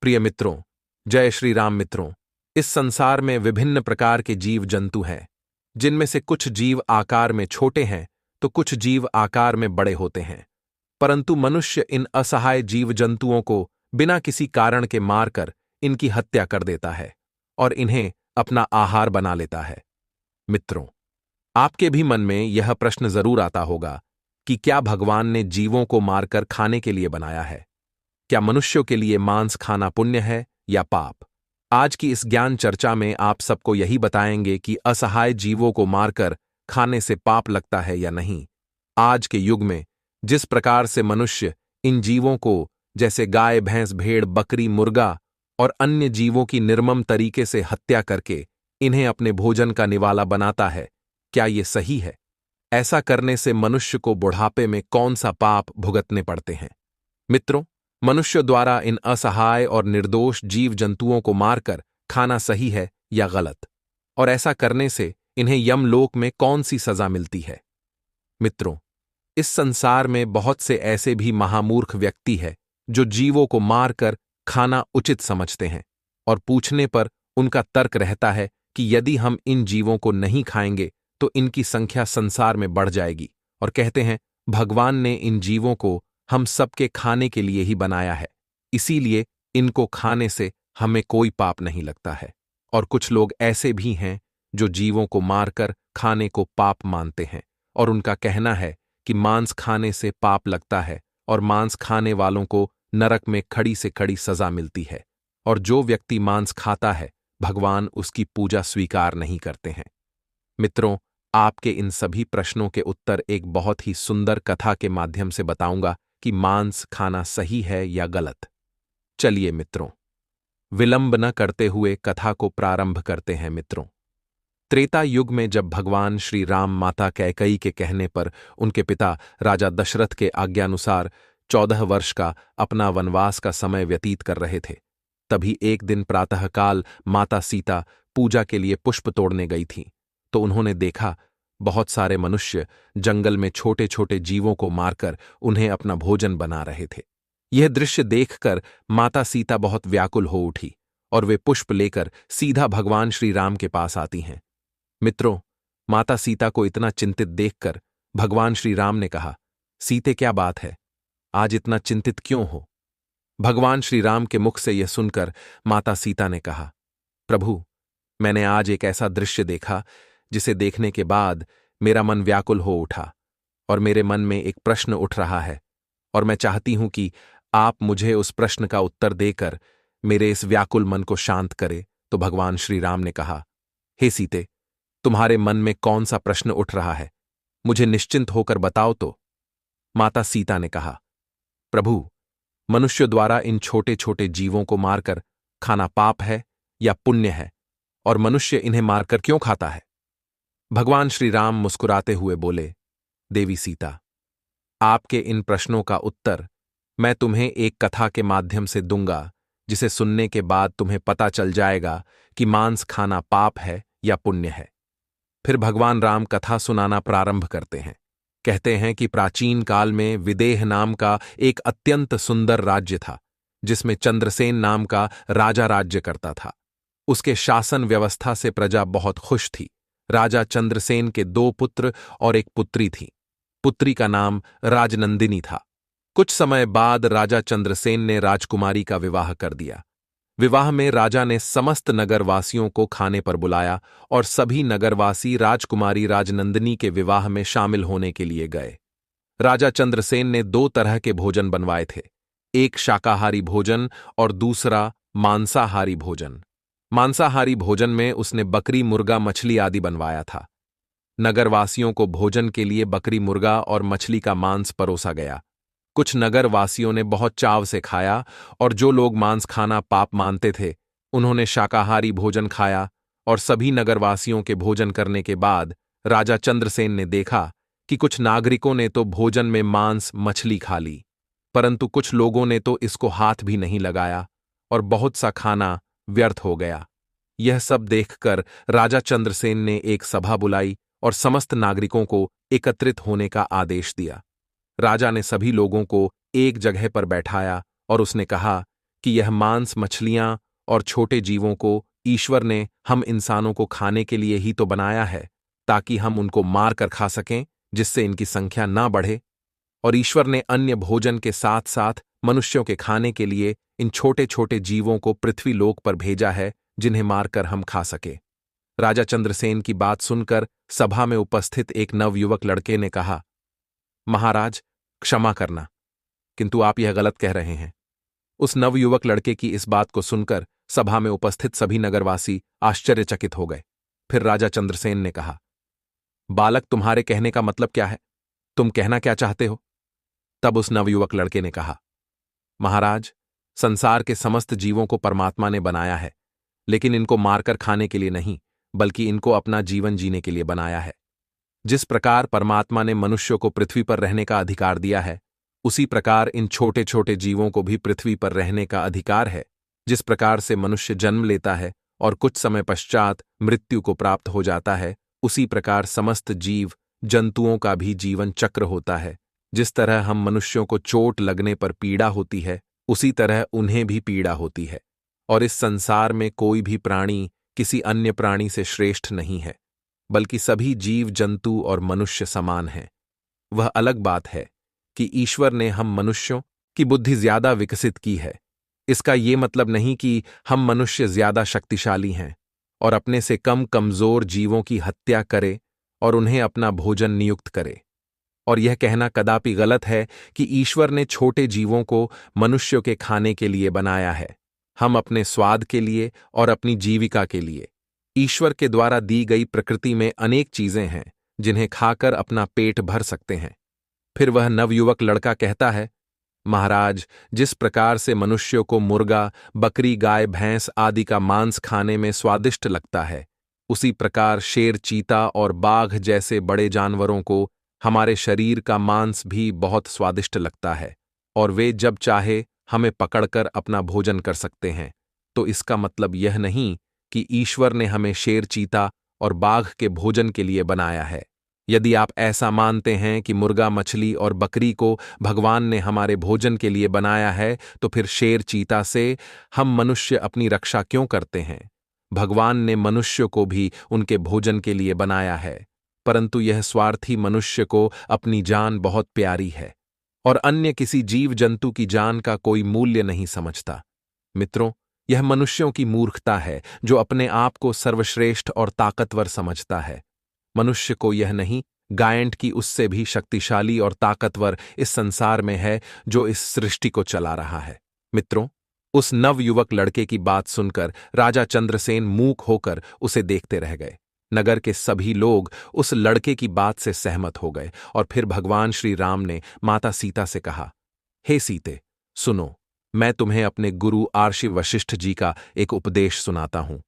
प्रिय मित्रों, जय श्री राम मित्रों। इस संसार में विभिन्न प्रकार के जीव जंतु हैं, जिनमें से कुछ जीव आकार में छोटे हैं तो कुछ जीव आकार में बड़े होते हैं। परंतु मनुष्य इन असहाय जीव जंतुओं को बिना किसी कारण के मारकर इनकी हत्या कर देता है और इन्हें अपना आहार बना लेता है। मित्रों, आपके भी मन में यह प्रश्न जरूर आता होगा कि क्या भगवान ने जीवों को मारकर खाने के लिए बनाया है? क्या मनुष्यों के लिए मांस खाना पुण्य है या पाप? आज की इस ज्ञान चर्चा में आप सबको यही बताएंगे कि असहाय जीवों को मारकर खाने से पाप लगता है या नहीं। आज के युग में जिस प्रकार से मनुष्य इन जीवों को, जैसे गाय, भैंस, भेड़, बकरी, मुर्गा और अन्य जीवों की निर्मम तरीके से हत्या करके इन्हें अपने भोजन का निवाला बनाता है, क्या ये सही है? ऐसा करने से मनुष्य को बुढ़ापे में कौन सा पाप भुगतने पड़ते हैं? मित्रों, मनुष्य द्वारा इन असहाय और निर्दोष जीव जंतुओं को मारकर खाना सही है या गलत? और ऐसा करने से इन्हें यमलोक में कौन सी सजा मिलती है? मित्रों, इस संसार में बहुत से ऐसे भी महामूर्ख व्यक्ति हैं जो जीवों को मारकर खाना उचित समझते हैं, और पूछने पर उनका तर्क रहता है कि यदि हम इन जीवों को नहीं खाएंगे तो इनकी संख्या संसार में बढ़ जाएगी, और कहते हैं भगवान ने इन जीवों को हम सबके खाने के लिए ही बनाया है, इसीलिए इनको खाने से हमें कोई पाप नहीं लगता है। और कुछ लोग ऐसे भी हैं जो जीवों को मारकर खाने को पाप मानते हैं, और उनका कहना है कि मांस खाने से पाप लगता है और मांस खाने वालों को नरक में खड़ी से खड़ी सजा मिलती है, और जो व्यक्ति मांस खाता है भगवान उसकी पूजा स्वीकार नहीं करते हैं। मित्रों, आपके इन सभी प्रश्नों के उत्तर एक बहुत ही सुंदर कथा के माध्यम से बताऊंगा कि मांस खाना सही है या गलत। चलिए मित्रों, विलंब न करते हुए कथा को प्रारंभ करते हैं। मित्रों, त्रेता युग में जब भगवान श्री राम माता कैकेयी के कहने पर उनके पिता राजा दशरथ के आज्ञानुसार 14 वर्ष का अपना वनवास का समय व्यतीत कर रहे थे, तभी एक दिन प्रातःकाल माता सीता पूजा के लिए पुष्प तोड़ने गई थीं, तो उन्होंने देखा बहुत सारे मनुष्य जंगल में छोटे छोटे जीवों को मारकर उन्हें अपना भोजन बना रहे थे। यह दृश्य देखकर माता सीता बहुत व्याकुल हो उठी और वे पुष्प लेकर सीधा भगवान श्री राम के पास आती हैं। मित्रों, माता सीता को इतना चिंतित देखकर भगवान श्री राम ने कहा, सीते क्या बात है, आज इतना चिंतित क्यों हो? भगवान श्री राम के मुख से यह सुनकर माता सीता ने कहा, प्रभु, मैंने आज एक ऐसा दृश्य देखा जिसे देखने के बाद मेरा मन व्याकुल हो उठा, और मेरे मन में एक प्रश्न उठ रहा है, और मैं चाहती हूं कि आप मुझे उस प्रश्न का उत्तर देकर मेरे इस व्याकुल मन को शांत करें। तो भगवान श्री राम ने कहा, हे सीते, तुम्हारे मन में कौन सा प्रश्न उठ रहा है, मुझे निश्चिंत होकर बताओ तो। माता सीता ने कहा, प्रभु, मनुष्य द्वारा इन छोटे छोटे जीवों को मारकर खाना पाप है या पुण्य है, और मनुष्य इन्हें मारकर क्यों खाता है? भगवान श्री राम मुस्कुराते हुए बोले, देवी सीता, आपके इन प्रश्नों का उत्तर मैं तुम्हें एक कथा के माध्यम से दूंगा, जिसे सुनने के बाद तुम्हें पता चल जाएगा कि मांस खाना पाप है या पुण्य है। फिर भगवान राम कथा सुनाना प्रारंभ करते हैं। कहते हैं कि प्राचीन काल में विदेह नाम का एक अत्यंत सुंदर राज्य था, जिसमें चंद्रसेन नाम का राजा राज्य करता था। उसके शासन व्यवस्था से प्रजा बहुत खुश थी। राजा चंद्रसेन के 2 पुत्र और एक पुत्री थी। पुत्री का नाम राजनंदिनी था। कुछ समय बाद राजा चंद्रसेन ने राजकुमारी का विवाह कर दिया। विवाह में राजा ने समस्त नगरवासियों को खाने पर बुलाया, और सभी नगरवासी राजकुमारी राजनंदिनी के विवाह में शामिल होने के लिए गए। राजा चंद्रसेन ने 2 तरह के भोजन बनवाए थे, एक शाकाहारी भोजन और दूसरा मांसाहारी भोजन। मांसाहारी भोजन में उसने बकरी, मुर्गा, मछली आदि बनवाया था। नगरवासियों को भोजन के लिए बकरी, मुर्गा और मछली का मांस परोसा गया। कुछ नगरवासियों ने बहुत चाव से खाया, और जो लोग मांस खाना पाप मानते थे उन्होंने शाकाहारी भोजन खाया। और सभी नगरवासियों के भोजन करने के बाद राजा चंद्रसेन ने देखा कि कुछ नागरिकों ने तो भोजन में मांस, मछली खा ली, परंतु कुछ लोगों ने तो इसको हाथ भी नहीं लगाया, और बहुत सा खाना व्यर्थ हो गया। यह सब देखकर राजा चंद्रसेन ने एक सभा बुलाई और समस्त नागरिकों को एकत्रित होने का आदेश दिया। राजा ने सभी लोगों को एक जगह पर बैठाया और उसने कहा कि यह मांस, मछलियां और छोटे जीवों को ईश्वर ने हम इंसानों को खाने के लिए ही तो बनाया है, ताकि हम उनको मार कर खा सकें, जिससे इनकी संख्या ना बढ़े। और ईश्वर ने अन्य भोजन के साथ साथ मनुष्यों के खाने के लिए इन छोटे छोटे जीवों को पृथ्वी लोक पर भेजा है, जिन्हें मारकर हम खा सके। राजा चंद्रसेन की बात सुनकर सभा में उपस्थित एक नवयुवक लड़के ने कहा, महाराज, क्षमा करना, किंतु आप यह गलत कह रहे हैं। उस नवयुवक लड़के की इस बात को सुनकर सभा में उपस्थित सभी नगरवासी आश्चर्यचकित हो गए। फिर राजा चंद्रसेन ने कहा, बालक, तुम्हारे कहने का मतलब क्या है? तुम कहना क्या चाहते हो? तब उस नवयुवक लड़के ने कहा, महाराज, संसार के समस्त जीवों को परमात्मा ने बनाया है, लेकिन इनको मारकर खाने के लिए नहीं, बल्कि इनको अपना जीवन जीने के लिए बनाया है। जिस प्रकार परमात्मा ने मनुष्य को पृथ्वी पर रहने का अधिकार दिया है, उसी प्रकार इन छोटे छोटे जीवों को भी पृथ्वी पर रहने का अधिकार है। जिस प्रकार से मनुष्य जन्म लेता है और कुछ समय पश्चात मृत्यु को प्राप्त हो जाता है, उसी प्रकार समस्त जीव जंतुओं का भी जीवन चक्र होता है। जिस तरह हम मनुष्यों को चोट लगने पर पीड़ा होती है, उसी तरह उन्हें भी पीड़ा होती है। और इस संसार में कोई भी प्राणी किसी अन्य प्राणी से श्रेष्ठ नहीं है, बल्कि सभी जीव जंतु और मनुष्य समान हैं। वह अलग बात है कि ईश्वर ने हम मनुष्यों की बुद्धि ज्यादा विकसित की है। इसका ये मतलब नहीं कि हम मनुष्य ज्यादा शक्तिशाली हैं और अपने से कम कमजोर जीवों की हत्या करे और उन्हें अपना भोजन नियुक्त करे। और यह कहना कदापि गलत है कि ईश्वर ने छोटे जीवों को मनुष्यों के खाने के लिए बनाया है। हम अपने स्वाद के लिए और अपनी जीविका के लिए ईश्वर के द्वारा दी गई प्रकृति में अनेक चीजें हैं, जिन्हें खाकर अपना पेट भर सकते हैं। फिर वह नवयुवक लड़का कहता है, महाराज, जिस प्रकार से मनुष्यों को मुर्गा, बकरी, गाय, भैंस आदि का मांस खाने में स्वादिष्ट लगता है, उसी प्रकार शेर, चीता और बाघ जैसे बड़े जानवरों को हमारे शरीर का मांस भी बहुत स्वादिष्ट लगता है, और वे जब चाहे हमें पकड़कर अपना भोजन कर सकते हैं। तो इसका मतलब यह नहीं कि ईश्वर ने हमें शेर, चीता और बाघ के भोजन के लिए बनाया है। यदि आप ऐसा मानते हैं कि मुर्गा, मछली और बकरी को भगवान ने हमारे भोजन के लिए बनाया है, तो फिर शेर, चीता से हम मनुष्य अपनी रक्षा क्यों करते हैं? भगवान ने मनुष्य को भी उनके भोजन के लिए बनाया है, परंतु यह स्वार्थी मनुष्य को अपनी जान बहुत प्यारी है और अन्य किसी जीव जंतु की जान का कोई मूल्य नहीं समझता। मित्रों, यह मनुष्यों की मूर्खता है जो अपने आप को सर्वश्रेष्ठ और ताकतवर समझता है। मनुष्य को यह नहीं, गायंट की उससे भी शक्तिशाली और ताकतवर इस संसार में है जो इस सृष्टि को चला रहा है। मित्रों, उस नवयुवक लड़के की बात सुनकर राजा चंद्रसेन मूक होकर उसे देखते रह गए। नगर के सभी लोग उस लड़के की बात से सहमत हो गए और फिर भगवान श्री राम ने माता सीता से कहा, हे सीते, सुनो, मैं तुम्हें अपने गुरु आर्षि वशिष्ठ जी का एक उपदेश सुनाता हूं,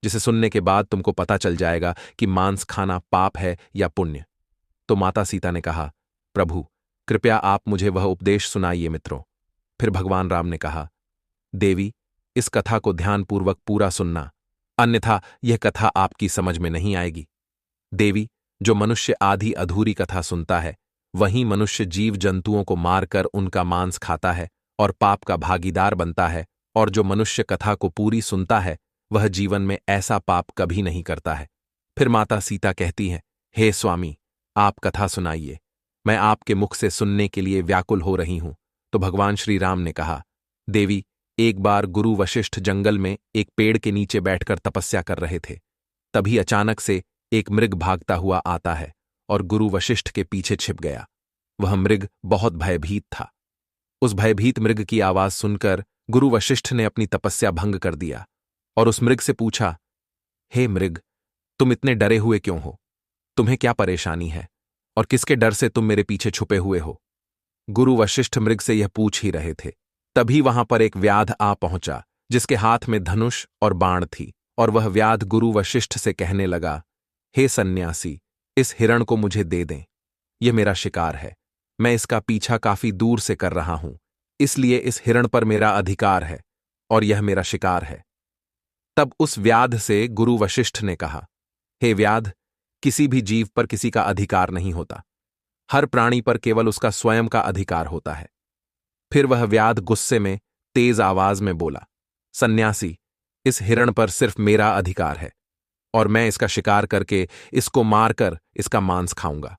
जिसे सुनने के बाद तुमको पता चल जाएगा कि मांस खाना पाप है या पुण्य। तो माता सीता ने कहा, प्रभु, कृपया आप मुझे वह उपदेश सुनाइए मित्रों। फिर भगवान राम ने कहा, देवी, इस कथा को ध्यानपूर्वक पूरा सुनना, अन्यथा यह कथा आपकी समझ में नहीं आएगी। देवी, जो मनुष्य आधी अधूरी कथा सुनता है, वही मनुष्य जीव जंतुओं को मारकर उनका मांस खाता है और पाप का भागीदार बनता है, और जो मनुष्य कथा को पूरी सुनता है, वह जीवन में ऐसा पाप कभी नहीं करता है। फिर माता सीता कहती है, हे स्वामी, आप कथा सुनाइए, मैं आपके मुख से सुनने के लिए व्याकुल हो रही हूं। तो भगवान श्री राम ने कहा, देवी, एक बार गुरु वशिष्ठ जंगल में एक पेड़ के नीचे बैठकर तपस्या कर रहे थे। तभी अचानक से एक मृग भागता हुआ आता है और गुरु वशिष्ठ के पीछे छिप गया। वह मृग बहुत भयभीत था। उस भयभीत मृग की आवाज सुनकर गुरु वशिष्ठ ने अपनी तपस्या भंग कर दिया और उस मृग से पूछा, हे मृग, तुम इतने डरे हुए क्यों हो? तुम्हें क्या परेशानी है और किसके डर से तुम मेरे पीछे छुपे हुए हो? गुरु वशिष्ठ मृग से यह पूछ ही रहे थे, तभी वहां पर एक व्याध आ पहुंचा, जिसके हाथ में धनुष और बाण थी, और वह व्याध गुरु वशिष्ठ से कहने लगा, हे सन्यासी, इस हिरण को मुझे दे दें। यह मेरा शिकार है, मैं इसका पीछा काफी दूर से कर रहा हूं, इसलिए इस हिरण पर मेरा अधिकार है और यह मेरा शिकार है। तब उस व्याध से गुरु वशिष्ठ ने कहा, हे व्याध, किसी भी जीव पर किसी का अधिकार नहीं होता, हर प्राणी पर केवल उसका स्वयं का अधिकार होता है। फिर वह व्याध गुस्से में तेज आवाज में बोला, सन्यासी, इस हिरण पर सिर्फ मेरा अधिकार है और मैं इसका शिकार करके इसको मारकर इसका मांस खाऊंगा।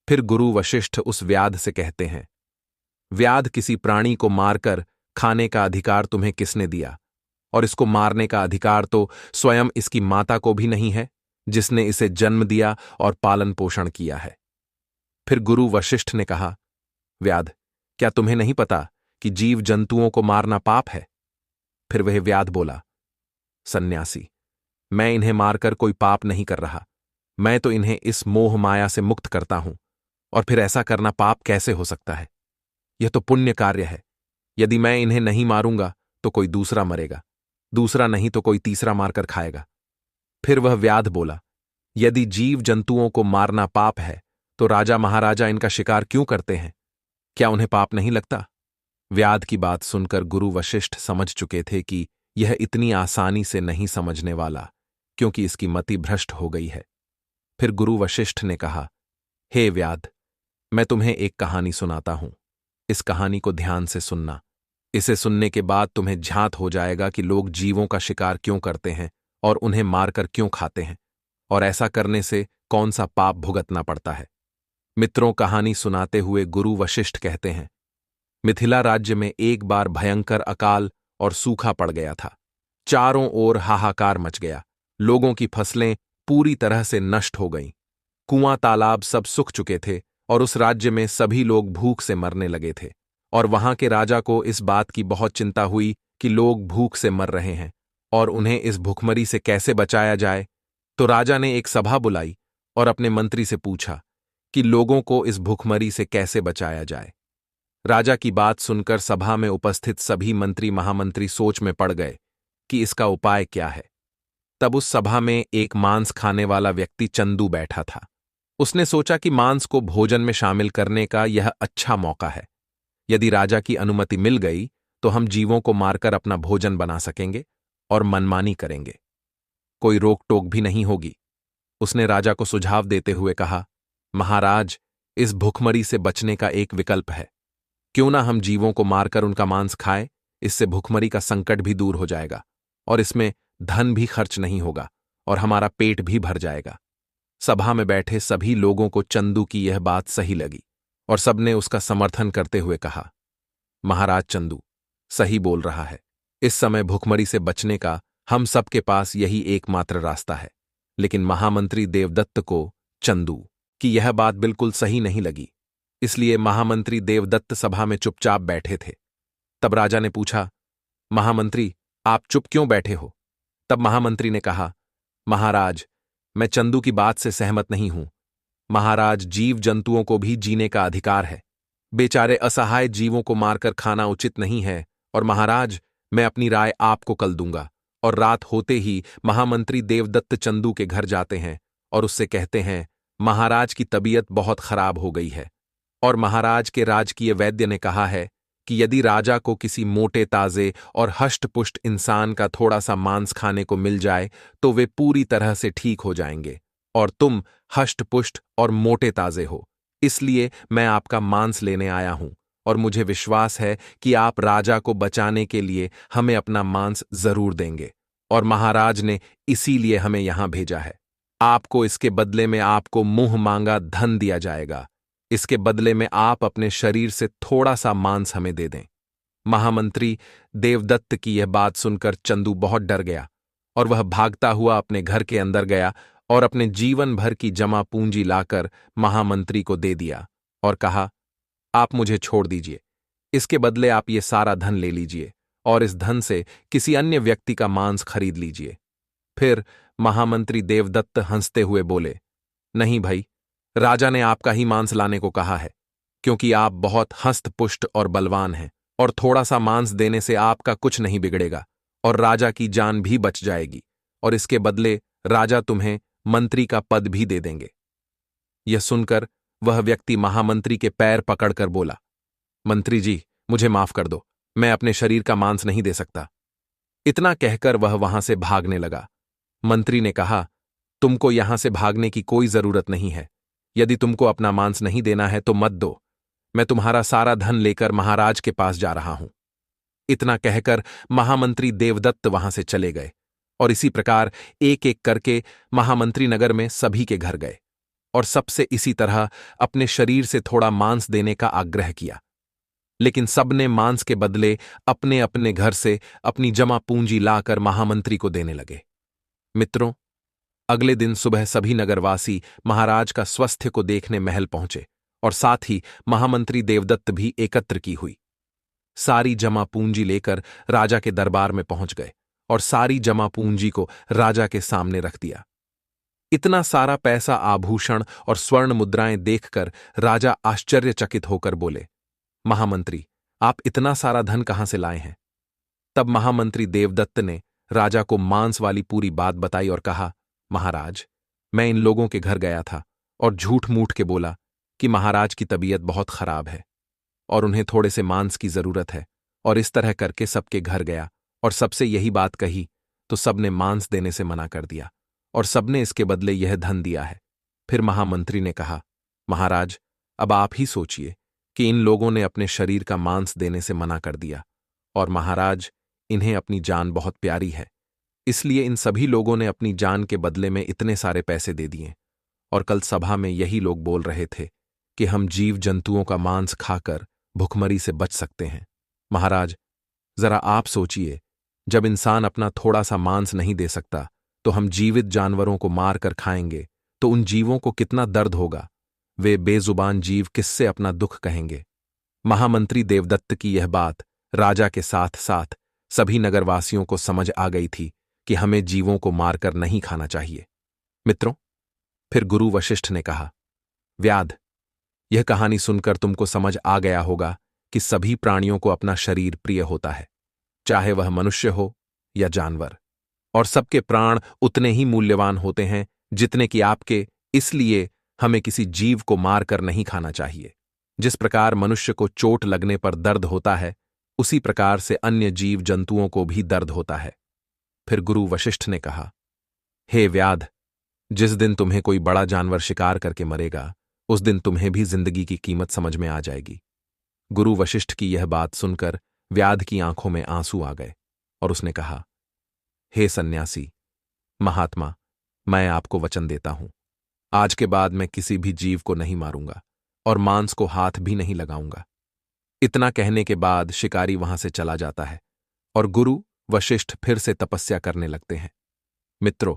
फिर गुरु वशिष्ठ उस व्याध से कहते हैं, व्याध, किसी प्राणी को मारकर खाने का अधिकार तुम्हें किसने दिया? और इसको मारने का अधिकार तो स्वयं इसकी माता को भी नहीं है, जिसने इसे जन्म दिया और पालन पोषण किया है। फिर गुरु वशिष्ठ ने कहा, व्याध, क्या तुम्हें नहीं पता कि जीव जंतुओं को मारना पाप है? फिर वह व्याध बोला, सन्यासी, मैं इन्हें मारकर कोई पाप नहीं कर रहा, मैं तो इन्हें इस मोह माया से मुक्त करता हूं, और फिर ऐसा करना पाप कैसे हो सकता है? यह तो पुण्य कार्य है। यदि मैं इन्हें नहीं मारूंगा तो कोई दूसरा मरेगा, दूसरा नहीं तो कोई तीसरा मारकर खाएगा। फिर वह व्याध बोला, यदि जीव जंतुओं को मारना पाप है तो राजा महाराजा इनका शिकार क्यों करते हैं? क्या उन्हें पाप नहीं लगता? व्याध की बात सुनकर गुरु वशिष्ठ समझ चुके थे कि यह इतनी आसानी से नहीं समझने वाला, क्योंकि इसकी मति भ्रष्ट हो गई है। फिर गुरु वशिष्ठ ने कहा, हे व्याध, मैं तुम्हें एक कहानी सुनाता हूं। इस कहानी को ध्यान से सुनना। इसे सुनने के बाद तुम्हें झांत हो जाएगा कि लोग जीवों का शिकार क्यों करते हैं और उन्हें मारकर क्यों खाते हैं, और ऐसा करने से कौन सा पाप भुगतना पड़ता है। मित्रों, कहानी सुनाते हुए गुरु वशिष्ठ कहते हैं, मिथिला राज्य में एक बार भयंकर अकाल और सूखा पड़ गया था। चारों ओर हाहाकार मच गया। लोगों की फसलें पूरी तरह से नष्ट हो गईं। कुआं तालाब सब सूख चुके थे और उस राज्य में सभी लोग भूख से मरने लगे थे। और वहां के राजा को इस बात की बहुत चिंता हुई कि लोग भूख से मर रहे हैं और उन्हें इस भुखमरी से कैसे बचाया जाए। तो राजा ने एक सभा बुलाई और अपने मंत्री से पूछा कि लोगों को इस भुखमरी से कैसे बचाया जाए। राजा की बात सुनकर सभा में उपस्थित सभी मंत्री महामंत्री सोच में पड़ गए कि इसका उपाय क्या है। तब उस सभा में एक मांस खाने वाला व्यक्ति चंदू बैठा था। उसने सोचा कि मांस को भोजन में शामिल करने का यह अच्छा मौका है। यदि राजा की अनुमति मिल गई तो हम जीवों को मारकर अपना भोजन बना सकेंगे और मनमानी करेंगे, कोई रोक टोक भी नहीं होगी। उसने राजा को सुझाव देते हुए कहा, महाराज, इस भुखमरी से बचने का एक विकल्प है। क्यों ना हम जीवों को मारकर उनका मांस खाएं, इससे भुखमरी का संकट भी दूर हो जाएगा और इसमें धन भी खर्च नहीं होगा और हमारा पेट भी भर जाएगा। सभा में बैठे सभी लोगों को चंदू की यह बात सही लगी और सबने उसका समर्थन करते हुए कहा, महाराज, चंदू सही बोल रहा है। इस समय भुखमरी से बचने का हम सबके पास यही एकमात्र रास्ता है। लेकिन महामंत्री देवदत्त को चंदू की यह बात बिल्कुल सही नहीं लगी, इसलिए महामंत्री देवदत्त सभा में चुपचाप बैठे थे। तब राजा ने पूछा, महामंत्री, आप चुप क्यों बैठे हो? तब महामंत्री ने कहा, महाराज, मैं चंदू की बात से सहमत नहीं हूं। महाराज, जीव जंतुओं को भी जीने का अधिकार है। बेचारे असहाय जीवों को मारकर खाना उचित नहीं है। और महाराज, मैं अपनी राय आपको कल दूंगा। और रात होते ही महामंत्री देवदत्त चंदू के घर जाते हैं और उससे कहते हैं, महाराज की तबीयत बहुत खराब हो गई है और महाराज के राजकीय वैद्य ने कहा है कि यदि राजा को किसी मोटे ताजे और हष्टपुष्ट इंसान का थोड़ा सा मांस खाने को मिल जाए तो वे पूरी तरह से ठीक हो जाएंगे। और तुम हष्टपुष्ट और मोटे ताजे हो, इसलिए मैं आपका मांस लेने आया हूं और मुझे विश्वास है कि आप राजा को बचाने के लिए हमें अपना मांस जरूर देंगे। और महाराज ने इसीलिए हमें यहां भेजा है। आपको इसके बदले में आपको मुंह मांगा धन दिया जाएगा। इसके बदले में आप अपने शरीर से थोड़ा सा मांस हमें दे दें। महामंत्री देवदत्त की यह बात सुनकर चंदू बहुत डर गया और वह भागता हुआ अपने घर के अंदर गया और अपने जीवन भर की जमा पूंजी लाकर महामंत्री को दे दिया और कहा, आप मुझे छोड़ दीजिए, इसके बदले आप ये सारा धन ले लीजिए और इस धन से किसी अन्य व्यक्ति का मांस खरीद लीजिए। फिर महामंत्री देवदत्त हंसते हुए बोले, नहीं भाई, राजा ने आपका ही मांस लाने को कहा है, क्योंकि आप बहुत हष्टपुष्ट और बलवान हैं और थोड़ा सा मांस देने से आपका कुछ नहीं बिगड़ेगा और राजा की जान भी बच जाएगी और इसके बदले राजा तुम्हें मंत्री का पद भी दे देंगे। यह सुनकर वह व्यक्ति महामंत्री के पैर पकड़कर बोला, मंत्री जी, मुझे माफ कर दो, मैं अपने शरीर का मांस नहीं दे सकता। इतना कहकर वह वहां से भागने लगा। मंत्री ने कहा, तुमको यहां से भागने की कोई जरूरत नहीं है। यदि तुमको अपना मांस नहीं देना है तो मत दो, मैं तुम्हारा सारा धन लेकर महाराज के पास जा रहा हूं। इतना कहकर महामंत्री देवदत्त वहां से चले गए और इसी प्रकार एक एक करके महामंत्री नगर में सभी के घर गए और सबसे इसी तरह अपने शरीर से थोड़ा मांस देने का आग्रह किया। लेकिन सबने मांस के बदले अपने अपने घर से अपनी जमा पूंजी लाकर महामंत्री को देने लगे। मित्रों, अगले दिन सुबह सभी नगरवासी महाराज का स्वास्थ्य को देखने महल पहुंचे और साथ ही महामंत्री देवदत्त भी एकत्र की हुई। सारी जमा पूंजी लेकर राजा के दरबार में पहुंच गए और सारी जमा पूंजी को राजा के सामने रख दिया। इतना सारा पैसा, आभूषण और स्वर्ण मुद्राएं देखकर राजा आश्चर्यचकित होकर बोले, महामंत्री, आप इतना सारा धन कहां से लाए हैं? तब महामंत्री देवदत्त ने राजा को मांस वाली पूरी बात बताई और कहा, महाराज, मैं इन लोगों के घर गया था और झूठ मूठ के बोला कि महाराज की तबीयत बहुत खराब है और उन्हें थोड़े से मांस की जरूरत है, और इस तरह करके सबके घर गया और सबसे यही बात कही तो सबने मांस देने से मना कर दिया और सबने इसके बदले यह धन दिया है। फिर महामंत्री ने कहा, महाराज, अब आप ही सोचिए कि इन लोगों ने अपने शरीर का मांस देने से मना कर दिया और महाराज, इन्हें अपनी जान बहुत प्यारी है, इसलिए इन सभी लोगों ने अपनी जान के बदले में इतने सारे पैसे दे दिए। और कल सभा में यही लोग बोल रहे थे कि हम जीव जंतुओं का मांस खाकर भुखमरी से बच सकते हैं। महाराज, जरा आप सोचिए, जब इंसान अपना थोड़ा सा मांस नहीं दे सकता तो हम जीवित जानवरों को मार कर खाएंगे तो उन जीवों को कितना दर्द होगा। वे बेजुबान जीव किससे अपना दुख कहेंगे। महामंत्री देवदत्त की यह बात राजा के साथ साथ सभी नगरवासियों को समझ आ गई थी कि हमें जीवों को मारकर नहीं खाना चाहिए। मित्रों, फिर गुरु वशिष्ठ ने कहा, व्याध, यह कहानी सुनकर तुमको समझ आ गया होगा कि सभी प्राणियों को अपना शरीर प्रिय होता है, चाहे वह मनुष्य हो या जानवर, और सबके प्राण उतने ही मूल्यवान होते हैं जितने कि आपके, इसलिए हमें किसी जीव को मारकर नहीं खाना चाहिए। जिस प्रकार मनुष्य को चोट लगने पर दर्द होता है, उसी प्रकार से अन्य जीव जंतुओं को भी दर्द होता है। फिर गुरु वशिष्ठ ने कहा, हे व्याध, जिस दिन तुम्हें कोई बड़ा जानवर शिकार करके मरेगा, उस दिन तुम्हें भी जिंदगी की कीमत समझ में आ जाएगी। गुरु वशिष्ठ की यह बात सुनकर व्याध की आंखों में आंसू आ गए और उसने कहा, हे सन्यासी, महात्मा, मैं आपको वचन देता हूं, आज के बाद मैं किसी भी जीव को नहीं मारूंगा और मांस को हाथ भी नहीं लगाऊंगा। इतना कहने के बाद शिकारी वहां से चला जाता है और गुरु वशिष्ठ फिर से तपस्या करने लगते हैं। मित्रों,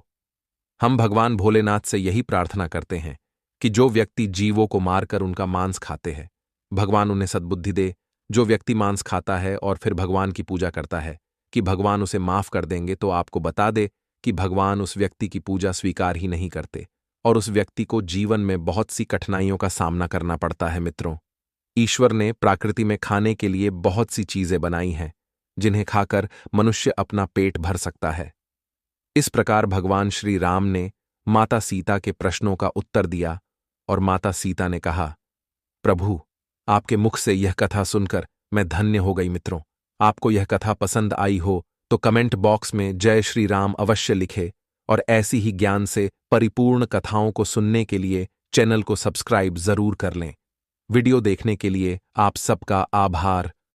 हम भगवान भोलेनाथ से यही प्रार्थना करते हैं कि जो व्यक्ति जीवों को मारकर उनका मांस खाते हैं, भगवान उन्हें सद्बुद्धि दे। जो व्यक्ति मांस खाता है और फिर भगवान की पूजा करता है कि भगवान उसे माफ कर देंगे, तो आपको बता दे कि भगवान उस व्यक्ति की पूजा स्वीकार ही नहीं करते और उस व्यक्ति को जीवन में बहुत सी कठिनाइयों का सामना करना पड़ता है। मित्रों, ईश्वर ने प्रकृति में खाने के लिए बहुत सी चीजें बनाई हैं जिन्हें खाकर मनुष्य अपना पेट भर सकता है। इस प्रकार भगवान श्री राम ने माता सीता के प्रश्नों का उत्तर दिया और माता सीता ने कहा, प्रभु, आपके मुख से यह कथा सुनकर मैं धन्य हो गई। मित्रों, आपको यह कथा पसंद आई हो तो कमेंट बॉक्स में जय श्री राम अवश्य लिखे और ऐसी ही ज्ञान से परिपूर्ण कथाओं को सुनने के लिए चैनल को सब्सक्राइब जरूर कर लें। वीडियो देखने के लिए आप सबका आभार।